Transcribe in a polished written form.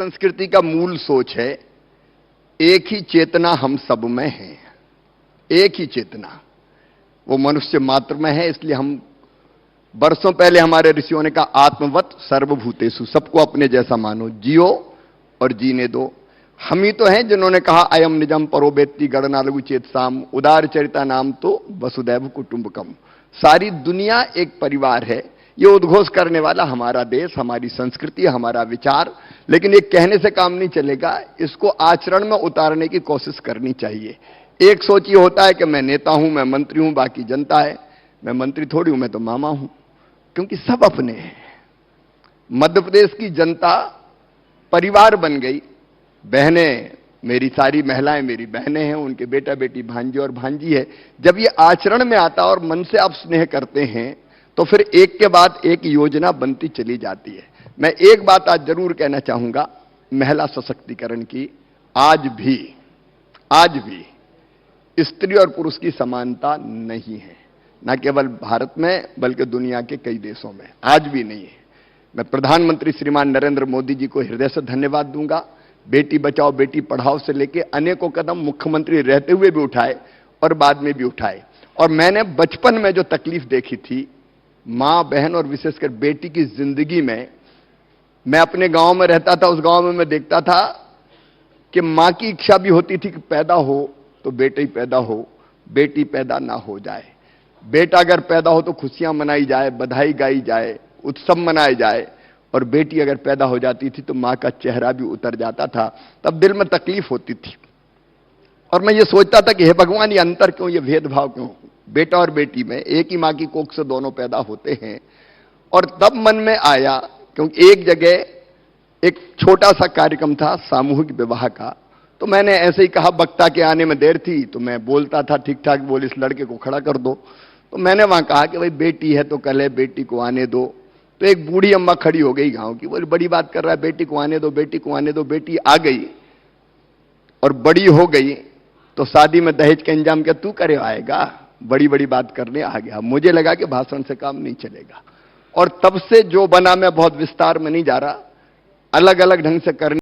संस्कृति का मूल सोच है, एक ही चेतना हम सब में है। एक ही चेतना वो मनुष्य मात्र में है। इसलिए हम वर्षों पहले हमारे ऋषियों ने कहा, आत्मवत सर्वभूतेषु, सबको अपने जैसा मानो, जियो और जीने दो। हम ही तो हैं जिन्होंने कहा, अयम निजम परो वेत्ति गणना लघु चेतसाम, उदार चरिता नाम तो वसुदैव कुटुंबकम। सारी दुनिया एक परिवार है। ये उद्घोष करने वाला हमारा देश, हमारी संस्कृति, हमारा विचार। लेकिन ये कहने से काम नहीं चलेगा, इसको आचरण में उतारने की कोशिश करनी चाहिए। एक सोच ये होता है कि मैं नेता हूं, मैं मंत्री हूं, बाकी जनता है। मैं मंत्री थोड़ी हूं, मैं तो मामा हूं, क्योंकि सब अपने हैं। मध्य प्रदेश की जनता परिवार बन गई। बहनें, मेरी सारी महिलाएं मेरी बहनें हैं, उनके बेटा बेटी भांजे और भांजी है। जब ये आचरण में आता और मन से आप स्नेह करते हैं तो फिर एक के बाद एक योजना बनती चली जाती है। मैं एक बात आज जरूर कहना चाहूंगा, महिला सशक्तिकरण की। आज भी स्त्री और पुरुष की समानता नहीं है, न केवल भारत में बल्कि दुनिया के कई देशों में आज भी नहीं है। मैं प्रधानमंत्री श्रीमान नरेंद्र मोदी जी को हृदय से धन्यवाद दूंगा। बेटी बचाओ बेटी पढ़ाओ से लेकर अनेकों कदम मुख्यमंत्री रहते हुए भी उठाए और बाद में भी उठाए। और मैंने बचपन में जो तकलीफ देखी थी मां बहन और विशेषकर बेटी की जिंदगी में, मैं अपने गांव में रहता था, उस गांव में मैं देखता था कि मां की इच्छा भी होती थी कि पैदा हो तो बेटे ही पैदा हो, बेटी पैदा ना हो जाए। बेटा अगर पैदा हो तो खुशियां मनाई जाए, बधाई गाई जाए, उत्सव मनाए जाए। और बेटी अगर पैदा हो जाती थी तो मां का चेहरा भी उतर जाता था। तब दिल में तकलीफ होती थी और मैं ये सोचता था कि हे भगवान, ये अंतर क्यों, ये भेदभाव क्यों? बेटा और बेटी में एक ही मां की कोख से दोनों पैदा होते हैं। और तब मन में आया, क्योंकि एक जगह एक छोटा सा कार्यक्रम था सामूहिक विवाह का, तो मैंने ऐसे ही कहा, वक्ता के आने में देर थी तो मैं बोलता था ठीक ठाक, बोल इस लड़के को खड़ा कर दो। तो मैंने वहां कहा कि भाई बेटी है तो कल है, बेटी को आने दो। तो एक बूढ़ी अम्मा खड़ी हो गई गांव की, बोली बड़ी बात कर रहा है, बेटी को आने दो, बेटी को आने दो। बेटी आ गई और बड़ी हो गई तो शादी में दहेज का इंतजाम क्या तू करे आएगा? बड़ी बड़ी बात करने आ गया। मुझे लगा कि भाषण से काम नहीं चलेगा। और तब से जो बना, मैं बहुत विस्तार में नहीं जा रहा, अलग अलग ढंग से करने